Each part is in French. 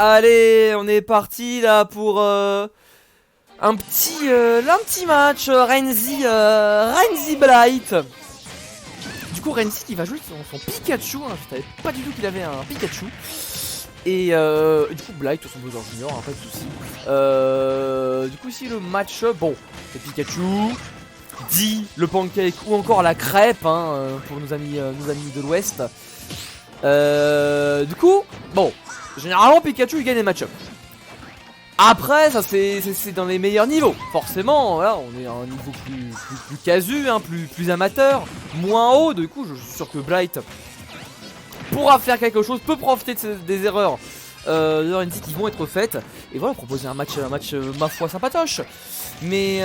Allez, on est parti là pour un petit match Renzi Blight. Du coup Renzi qui va jouer son Pikachu, hein. Je savais pas du tout qu'il avait un Pikachu. Et du coup Blight son Bowser Junior, hein, pas de soucis. Du coup ici le match, bon, c'est Pikachu, dit le pancake ou encore la crêpe, hein, pour nos amis de l'Ouest. Du coup, bon, généralement Pikachu il gagne les match-up. Après, ça c'est dans les meilleurs niveaux. Forcément, voilà, on est à un niveau plus casu, hein, plus amateur, moins haut. Du coup, je suis sûr que Blight pourra faire quelque chose, peut profiter des erreurs de Renzi qui vont être faites. Et voilà, proposer un match ma foi sympatoche. Mais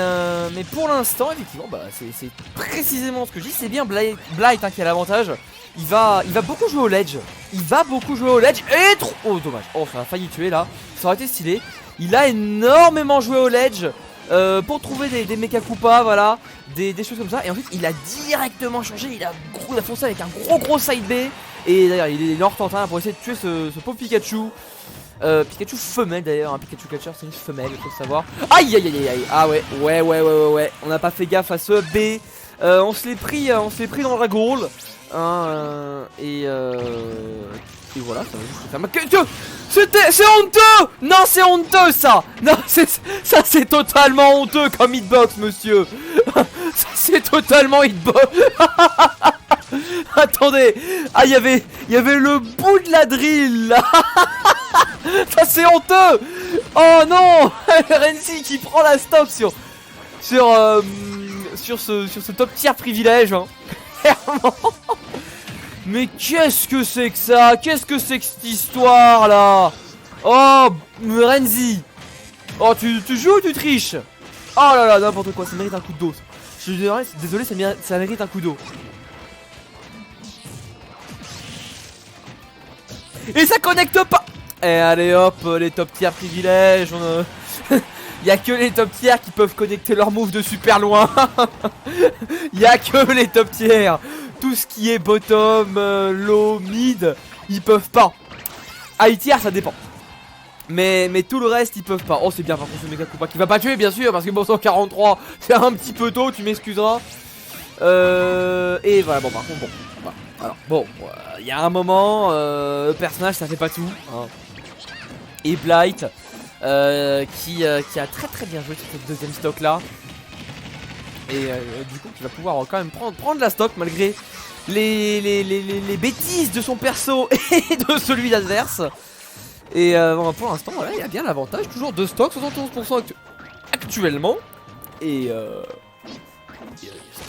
pour l'instant, effectivement, bah, c'est précisément ce que je dis. C'est bien Blight hein, qui a l'avantage. Il va beaucoup jouer au ledge. Et trop... Oh dommage. Oh, ça a failli tuer là. Ça aurait été stylé. Il a énormément joué au ledge pour trouver des mecha Koopa, voilà, des choses comme ça. Et ensuite il a directement changé. Il a foncé avec un gros side B. Et d'ailleurs il est en retentin pour essayer de tuer ce pauvre Pikachu. Pikachu femelle d'ailleurs, un Pikachu catcher c'est une femelle, il faut le savoir. Aïe. Ah ouais. On n'a pas fait gaffe à ce B. On se l'est pris dans la goal. Et voilà, ça va juste faire c'est honteux. Non, c'est honteux ça. Non, ça c'est totalement honteux comme hitbox, monsieur. C'est totalement hitbox. Attendez. Ah, il y avait le bout de la drill là. Ça c'est honteux. Oh non. Renzi qui prend la stock sur ce top tier privilège, hein. Clairement. Mais qu'est-ce que c'est que ça? Qu'est-ce que c'est que cette histoire là? Oh, Renzi. Oh, tu joues ou tu triches? Oh là là, n'importe quoi, ça mérite un coup d'eau. Je suis désolé, ça mérite un coup d'eau. Et ça connecte pas. Et allez hop, les top tier privilèges. Il y a que les top tiers qui peuvent connecter leur move de super loin. Il y a que les top tiers. Tout ce qui est bottom, low, mid, ils peuvent pas. High tier ça dépend. Mais tout le reste ils peuvent pas. Oh c'est bien par contre ce méga Koopa qui va pas tuer bien sûr. Parce que bon 143 c'est un petit peu tôt, tu m'excuseras. Et voilà bon par contre bon voilà. Alors bon il y a un moment le personnage ça fait pas tout hein. Et Blight qui a très bien joué sur cette deuxième stock là. Et du coup qui va pouvoir quand même prendre la stock malgré les bêtises de son perso et de celui d'adverse. Et bon, pour l'instant voilà, il a bien l'avantage. Toujours 2 stocks, 71% actuellement. Et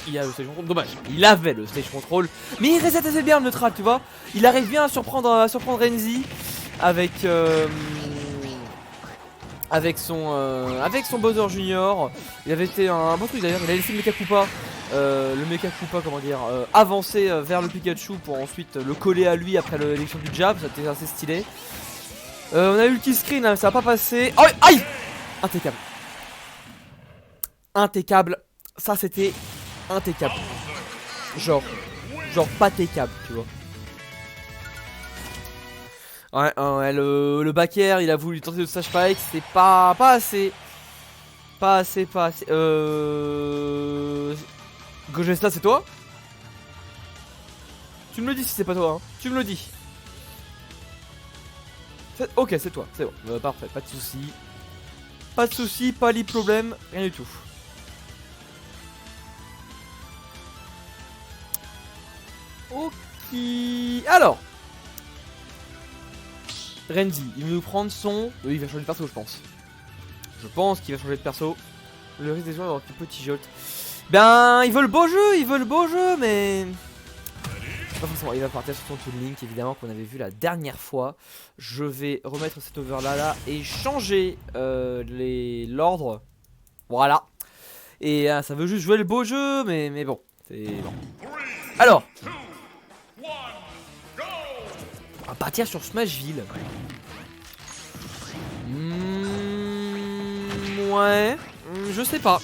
il a le stage control, dommage, il avait le stage control. Mais il reset assez bien le neutral, tu vois. Il arrive bien à surprendre Renzi avec son Bowser Junior. Il avait été un bon truc d'ailleurs, il a laissé le Mecha Koopa comment dire, avancer vers le Pikachu pour ensuite le coller à lui après l'élection du jab, ça était assez stylé. On a eu le kill screen, hein, ça a pas passé. Oh, aïe. Impeccable, ça c'était impeccable. Genre pas técable, tu vois. Ouais, le back air, il a voulu tenter le stage spike, c'est pas assez. Gogesta, c'est toi? Tu me le dis si c'est pas toi, hein. Tu me le dis. Ok, c'est toi, c'est bon. Parfait, pas de soucis. Pas de soucis, pas les problèmes, rien du tout. Ok. Alors. Renzi, il va nous prendre son... il va changer de perso je pense. Je pense qu'il va changer de perso. Le risque des joueurs d'avoir un petit jolt. Ben, il veut le beau jeu, mais... pas forcément, il va partir sur son Toon Link évidemment qu'on avait vu la dernière fois. Je vais remettre cet over là et changer l'ordre. Voilà. Et ça veut juste jouer le beau jeu, mais bon. C'est bon. Alors. On va partir sur Smashville. Ouais. Je sais pas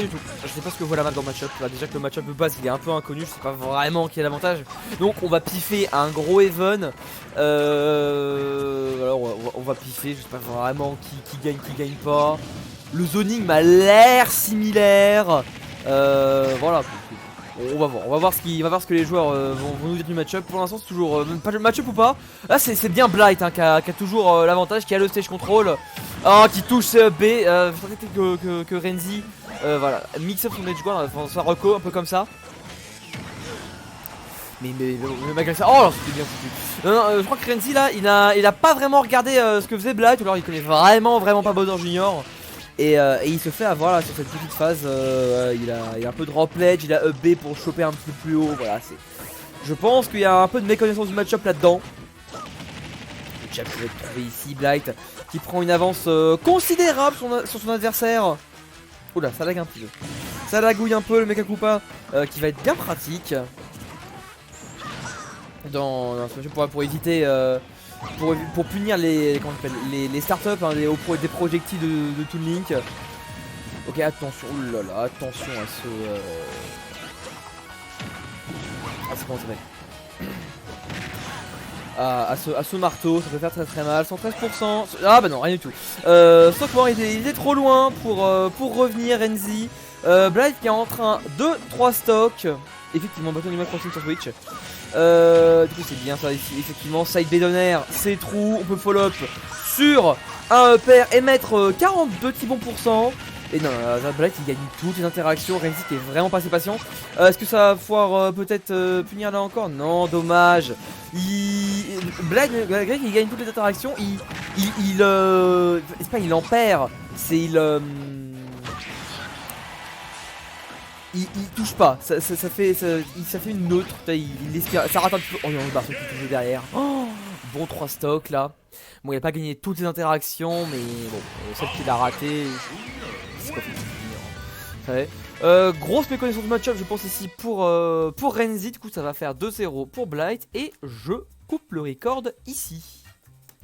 du tout. Je sais pas ce que vaut la map dans le match-up. Déjà que le match-up de base il est un peu inconnu, je sais pas vraiment qui est l'avantage. Donc on va piffer un gros even. Alors on va piffer, je sais pas vraiment qui gagne pas. Le zoning m'a l'air similaire. Voilà. On va voir ce que les joueurs vont nous dire du match-up. Pour l'instant c'est toujours pas le match-up ou pas. Là c'est bien Blight hein, qui a toujours l'avantage, qui a le stage control. Qui touche B. Que Renzi voilà, mix up son edge guard, sa reco un peu comme ça. Mais malgré ça, oh c'était bien foutu. Non, je crois que Renzi là, il a pas vraiment regardé ce que faisait Blight, ou alors il connaît vraiment pas Bowser Junior. Et il se fait avoir là sur cette petite phase. Il a un peu de drop ledge, il a up B pour choper un petit peu plus haut. Voilà, je pense qu'il y a un peu de méconnaissance du match-up là-dedans. Le jab qui va être trouvé ici, Blight qui prend une avance considérable sur son adversaire. Oula, ça lag un petit peu. Ça lagouille un peu le Mekakupa qui va être bien pratique dans ce match pour éviter pour punir les startups hein, des projectiles de Toon Link. Ok, attention, oulala, attention à ce comment ça s'appelle, à ce marteau, ça peut faire très mal. 113%, ah bah non, rien du tout. Stockmore il était trop loin pour revenir. Renzi, Blight qui est en train de 3 stocks. Effectivement, bâton du Crossing sur Switch. Du coup c'est bien ça ici, effectivement, side B d'honneur, c'est trou, on peut follow up sur un pair et mettre 42 petits bons pourcents. Et non, Blight il gagne toutes les interactions, Renzi qui est vraiment pas assez patient. Est-ce que ça va pouvoir peut-être punir là encore? Non, dommage. Blight il gagne toutes les interactions, c'est pas il en perd, c'est il touche pas, ça fait une neutre, il espère, ça rate un petit peu. Oh, il y a un barceau qui touche derrière. Oh, bon 3 stocks là. Bon, il a pas gagné toutes les interactions, mais bon, celle qu'il a raté, c'est pas fait. Grosse méconnaissance de match-up, je pense ici pour Renzi. Du coup, ça va faire 2-0 pour Blight et je coupe le record ici.